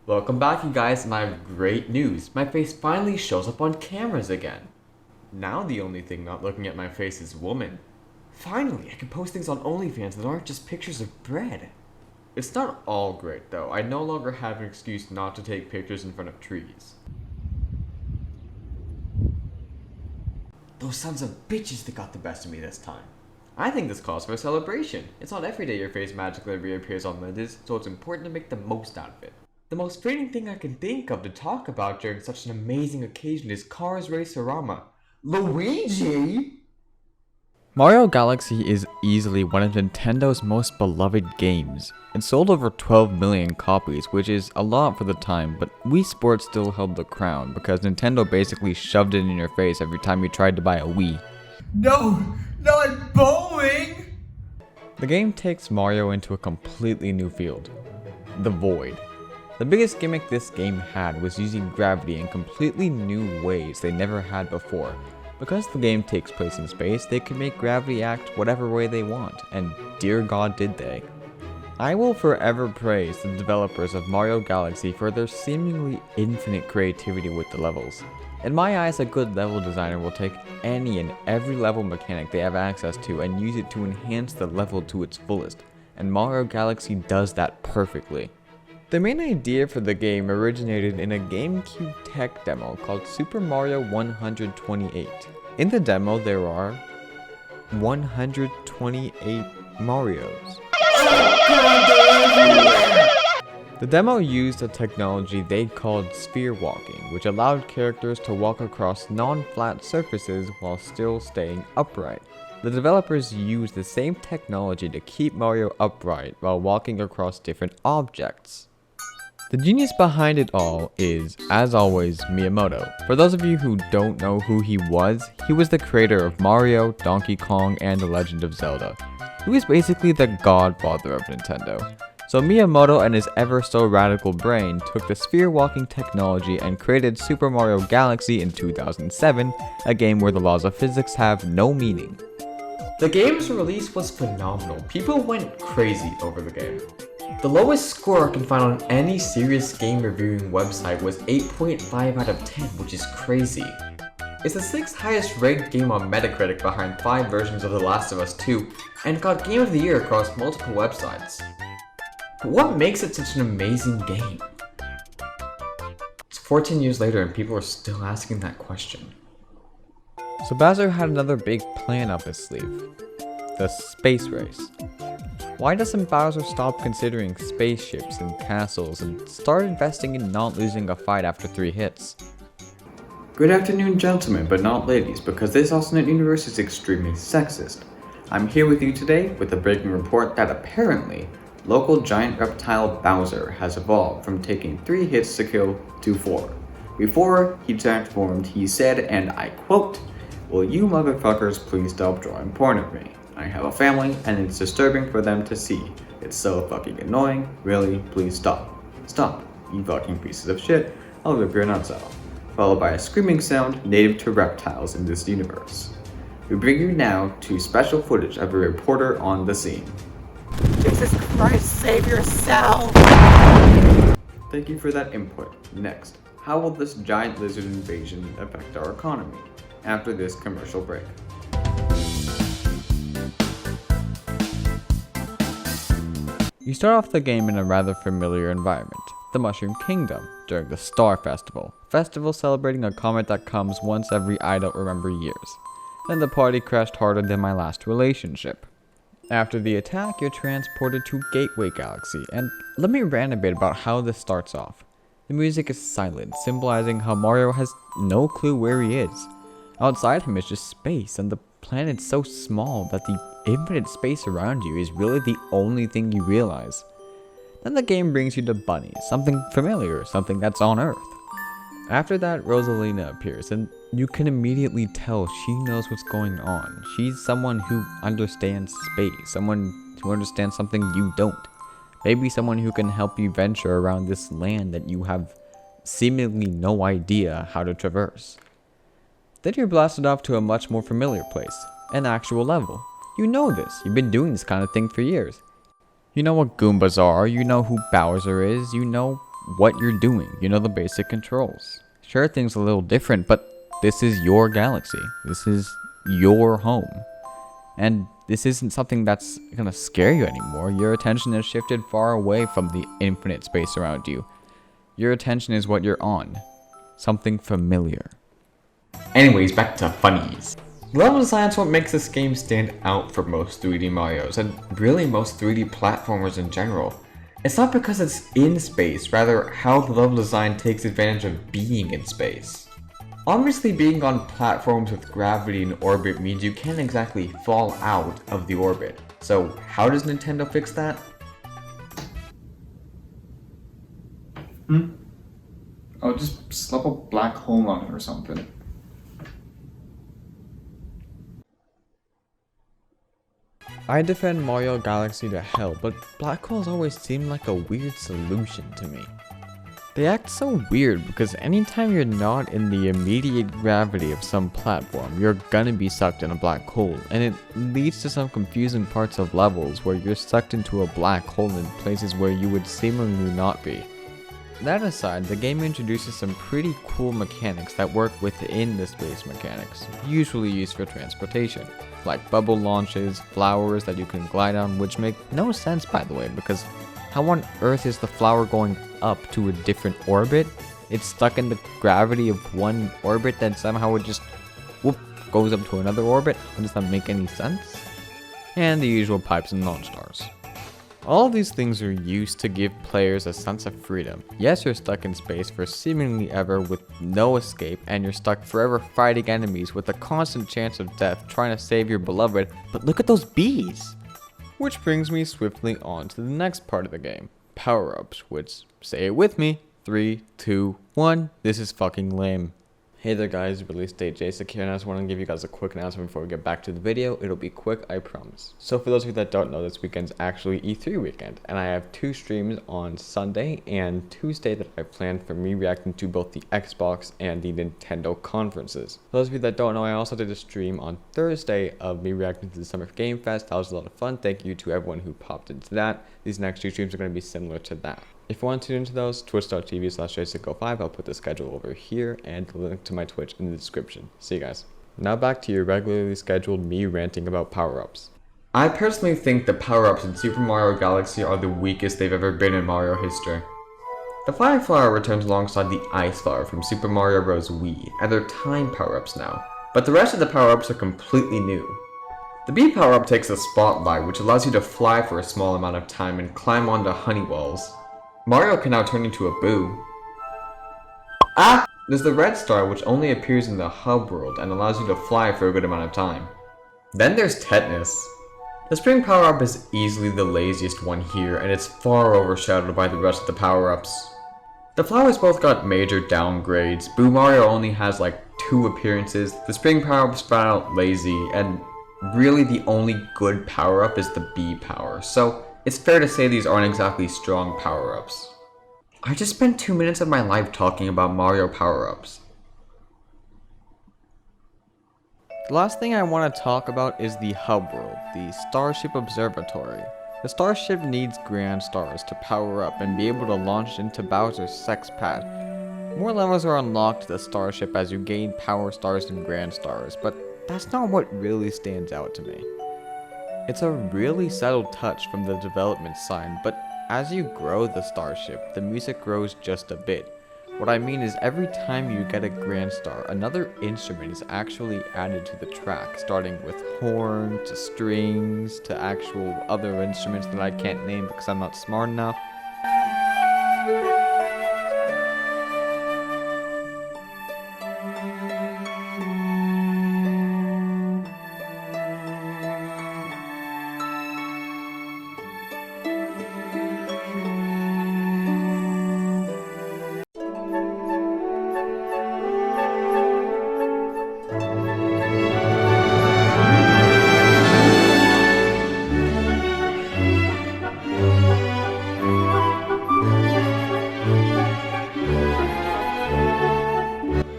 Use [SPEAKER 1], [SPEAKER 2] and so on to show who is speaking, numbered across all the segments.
[SPEAKER 1] Welcome back, you guys, and I have great news. My face finally shows up on cameras again. Now the only thing not looking at my face is woman. Finally, I can post things on OnlyFans that aren't just pictures of bread. It's not all great though. I no longer have an excuse not to take pictures in front of trees. Those sons of bitches that got the best of me this time. I think this calls for a celebration. It's not every day your face magically reappears on lenses, so it's important to make the most out of it. The most fitting thing I can think of to talk about during such an amazing occasion is Cars Racerama. Luigi?
[SPEAKER 2] Mario Galaxy is easily one of Nintendo's most beloved games. It sold over 12 million copies, which is a lot for the time, but Wii Sports still held the crown because Nintendo basically shoved it in your face every time you tried to buy a Wii.
[SPEAKER 3] No, not bowling!
[SPEAKER 2] The game takes Mario into a completely new field, the void. The biggest gimmick this game had was using gravity in completely new ways they never had before. Because the game takes place in space, they can make gravity act whatever way they want, and dear God did they. I will forever praise the developers of Mario Galaxy for their seemingly infinite creativity with the levels. In my eyes, a good level designer will take any and every level mechanic they have access to and use it to enhance the level to its fullest, and Mario Galaxy does that perfectly. The main idea for the game originated in a GameCube tech demo called Super Mario 128. In the demo, there are 128 Marios. The demo used a technology they called sphere walking, which allowed characters to walk across non-flat surfaces while still staying upright. The developers used the same technology to keep Mario upright while walking across different objects. The genius behind it all is, as always, Miyamoto. For those of you who don't know who he was the creator of Mario, Donkey Kong, and The Legend of Zelda. He was basically the godfather of Nintendo. So Miyamoto and his ever so radical brain took the sphere walking technology and created Super Mario Galaxy in 2007, a game where the laws of physics have no meaning.
[SPEAKER 1] The game's release was phenomenal. People went crazy over the game. The lowest score I can find on any serious game reviewing website was 8.5 out of 10, which is crazy. It's the 6th highest ranked game on Metacritic behind 5 versions of The Last of Us 2, and got Game of the Year across multiple websites. But what makes it such an amazing game? It's 14 years later and people are still asking that question.
[SPEAKER 2] So Bowser had another big plan up his sleeve. The space race. Why doesn't Bowser stop considering spaceships and castles and start investing in not losing a fight after 3 hits?
[SPEAKER 1] Good afternoon, gentlemen, but not ladies, because this alternate universe is extremely sexist. I'm here with you today with a breaking report that apparently, local giant reptile Bowser has evolved from taking 3 hits to kill to 4. Before he transformed, he said, and I quote, "Will you motherfuckers please stop drawing porn of me? I have a family, and it's disturbing for them to see. It's so fucking annoying. Really, please stop. Stop, you fucking pieces of shit. I'll rip your nuts out." Followed by a screaming sound native to reptiles in this universe. We bring you now to special footage of a reporter on the scene.
[SPEAKER 3] Jesus Christ, save yourself!
[SPEAKER 1] Thank you for that input. Next, how will this giant lizard invasion affect our economy? After this commercial break.
[SPEAKER 2] You start off the game in a rather familiar environment, the Mushroom Kingdom, during the Star Festival, a festival celebrating a comet that comes once every I don't remember years. Then the party crashed harder than my last relationship. After the attack, you're transported to Gateway Galaxy, and let me rant a bit about how this starts off. The music is silent, symbolizing how Mario has no clue where he is. Outside him is just space, and the planet's so small that the infinite space around you is really the only thing you realize. Then the game brings you to bunnies, something familiar, something that's on Earth. After that, Rosalina appears, and you can immediately tell she knows what's going on. She's someone who understands space, someone who understands something you don't. Maybe someone who can help you venture around this land that you have seemingly no idea how to traverse. Then you're blasted off to a much more familiar place, an actual level. You know this, you've been doing this kind of thing for years. You know what Goombas are, you know who Bowser is, you know what you're doing. You know the basic controls. Sure, things are a little different, but this is your galaxy. This is your home. And this isn't something that's gonna scare you anymore. Your attention has shifted far away from the infinite space around you. Your attention is what you're on. Something familiar.
[SPEAKER 1] Anyways, back to funnies. Level design is what makes this game stand out for most 3D Marios, and really most 3D platformers in general. It's not because it's in space, rather how the level design takes advantage of being in space. Obviously, being on platforms with gravity in orbit means you can't exactly fall out of the orbit. So how does Nintendo fix that?
[SPEAKER 4] Oh, just slap a black hole on it or something.
[SPEAKER 2] I defend Mario Galaxy to hell, but black holes always seem like a weird solution to me. They act so weird because anytime you're not in the immediate gravity of some platform, you're gonna be sucked in a black hole, and it leads to some confusing parts of levels where you're sucked into a black hole in places where you would seemingly not be. That aside, the game introduces some pretty cool mechanics that work within the space mechanics, usually used for transportation, like bubble launches, flowers that you can glide on, which make no sense by the way, because how on earth is the flower going up to a different orbit? It's stuck in the gravity of one orbit, then somehow it just whoop goes up to another orbit? Does that make any sense? And the usual pipes and launch stars. All of these things are used to give players a sense of freedom. Yes, you're stuck in space for seemingly ever with no escape, and you're stuck forever fighting enemies with a constant chance of death trying to save your beloved, but look at those bees! Which brings me swiftly on to the next part of the game, power-ups, which, say it with me, 3, 2, 1, this is fucking lame. Hey there guys, release date Jaysic here, and I just want to give you guys a quick announcement before we get back to the video. It'll be quick, I promise. So for those of you that don't know, this weekend's actually E3 weekend, and I have 2 streams on Sunday and Tuesday that I planned for me reacting to both the Xbox and the Nintendo conferences. For those of you that don't know, I also did a stream on Thursday of me reacting to the Summer Game Fest. That was a lot of fun. Thank you to everyone who popped into that. These next 2 streams are going to be similar to that. If you want to tune into those, twitch.tv/Jaysic05, I'll put the schedule over here and the link to my Twitch in the description. See you guys. Now back to your regularly scheduled me ranting about power-ups.
[SPEAKER 1] I personally think the power-ups in Super Mario Galaxy are the weakest they've ever been in Mario history. The Fire Flower returns alongside the Ice Flower from Super Mario Bros. Wii, and they're time power-ups now, but the rest of the power-ups are completely new. The Bee power-up takes the Spotlight, which allows you to fly for a small amount of time and climb onto honey walls. Mario can now turn into a Boo. There's the Red Star, which only appears in the hub world and allows you to fly for a good amount of time. Then there's Tetanus. The Spring power-up is easily the laziest one here, and it's far overshadowed by the rest of the power-ups. The flowers both got major downgrades. Boo Mario only has like 2 appearances. The Spring power-up spread out lazy, and really the only good power-up is the Bee power. So it's fair to say these aren't exactly strong power-ups. I just spent 2 minutes of my life talking about Mario power-ups.
[SPEAKER 2] The last thing I want to talk about is the hub world, the Starship Observatory. The Starship needs Grand Stars to power up and be able to launch into Bowser's sex pad. More levels are unlocked to the Starship as you gain Power Stars and Grand Stars, but that's not what really stands out to me. It's a really subtle touch from the development side, but as you grow the Starship, the music grows just a bit. What I mean is every time you get a Grand Star, another instrument is actually added to the track, starting with horn, to strings, to actual other instruments that I can't name because I'm not smart enough.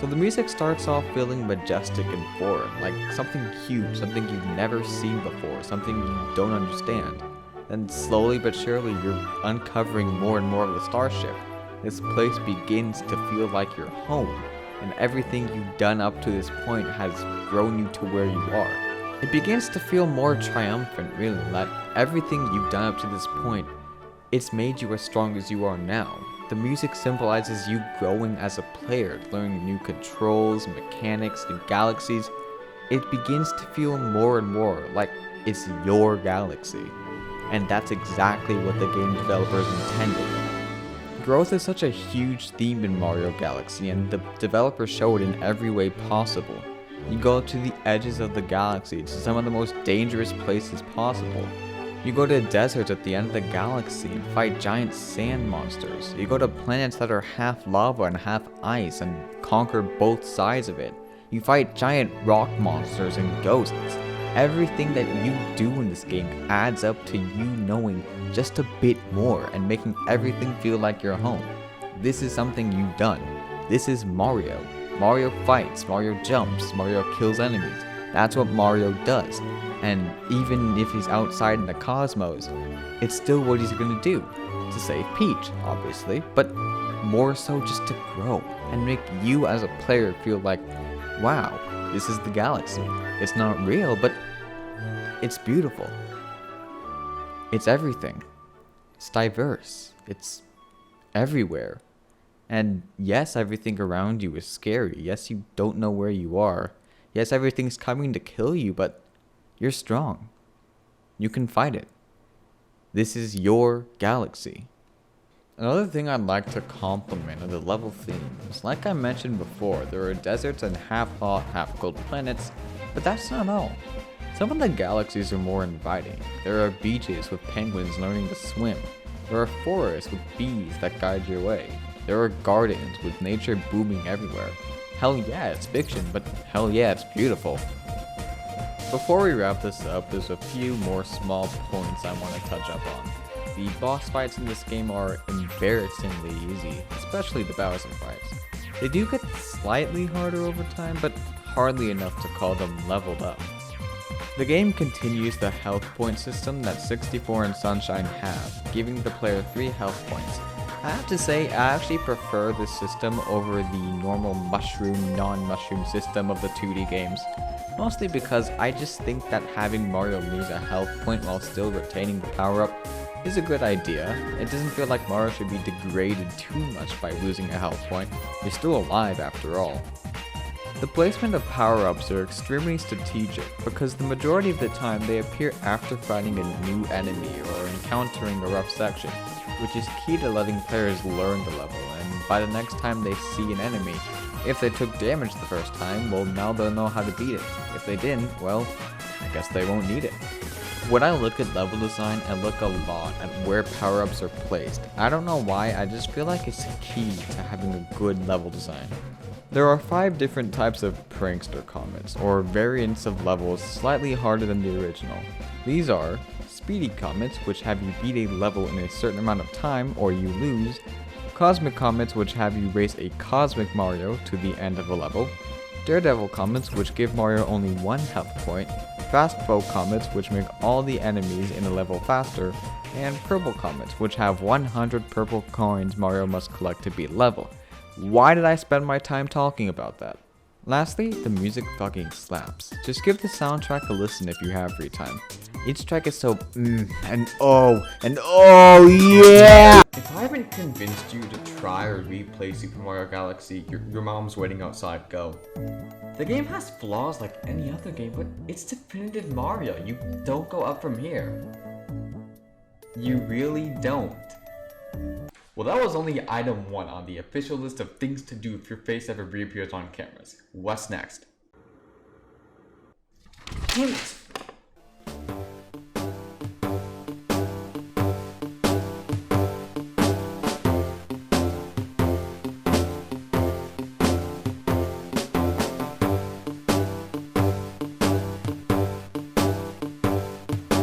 [SPEAKER 2] The music starts off feeling majestic and foreign, like something huge, something you've never seen before, something you don't understand. Then slowly but surely you're uncovering more and more of the Starship. this place begins to feel like your home, and everything you've done up to this point has grown you to where you are. It begins to feel more triumphant, really, that everything you've done up to this point, it's made you as strong as you are now. The music symbolizes you growing as a player, learning new controls, mechanics, new galaxies. It begins to feel more and more like it's your galaxy. And that's exactly what the game developers intended. Growth is such a huge theme in Mario Galaxy, and the developers show it in every way possible. You go to the edges of the galaxy, to some of the most dangerous places possible. You go to deserts at the end of the galaxy and fight giant sand monsters. You go to planets that are half lava and half ice and conquer both sides of it. You fight giant rock monsters and ghosts. Everything that you do in this game adds up to you knowing just a bit more and making everything feel like your home. This is something you've done. This is Mario. Mario fights, Mario jumps, Mario kills enemies. That's what Mario does. And even if he's outside in the cosmos, it's still what he's gonna do. To save Peach, obviously, but more so just to grow and make you as a player feel like, wow, this is the galaxy. It's not real, but it's beautiful. It's everything. It's diverse. It's everywhere. And yes, everything around you is scary. Yes, you don't know where you are. Yes, everything's coming to kill you, but you're strong. You can fight it. This is your galaxy. Another thing I'd like to compliment are the level themes. Like I mentioned before, there are deserts and half hot, half cold planets, but that's not all. Some of the galaxies are more inviting. There are beaches with penguins learning to swim. There are forests with bees that guide your way. There are gardens with nature booming everywhere. Hell yeah, it's fiction, but hell yeah, it's beautiful. Before we wrap this up, there's a few more small points I want to touch up on. The boss fights in this game are embarrassingly easy, especially the Bowser fights. They do get slightly harder over time, but hardly enough to call them leveled up. The game continues the health point system that 64 and Sunshine have, giving the player 3 health points. I have to say, I actually prefer this system over the normal mushroom, non-mushroom system of the 2D games. Mostly because I just think that having Mario lose a health point while still retaining the power-up is a good idea. It doesn't feel like Mario should be degraded too much by losing a health point. You're still alive after all. The placement of power-ups are extremely strategic because the majority of the time they appear after fighting a new enemy or encountering a rough section, which is key to letting players learn the level, and by the next time they see an enemy, if they took damage the first time, well, now they'll know how to beat it. If they didn't, well, I guess they won't need it. When I look at level design, I look a lot at where power-ups are placed. I don't know why, I just feel like it's key to having a good level design. There are 5 different types of prankster comets, or variants of levels slightly harder than the original. These are speedy comets, which have you beat a level in a certain amount of time or you lose, cosmic comets, which have you race a cosmic Mario to the end of a level, daredevil comets, which give Mario only 1 health point, fast bow comets, which make all the enemies in a level faster, and purple comets, which have 100 purple coins Mario must collect to beat a level. Why did I spend my time talking about that? Lastly, the music fucking slaps. Just give the soundtrack a listen if you have free time. Each track is so and oh yeah!
[SPEAKER 1] If I haven't convinced you to try or replay Super Mario Galaxy, your mom's waiting outside, go. The game has flaws like any other game, but it's definitive Mario. You don't go up from here. You really don't. Well, that was only item 1 on the official list of things to do if your face ever reappears on cameras. What's next? Damn it!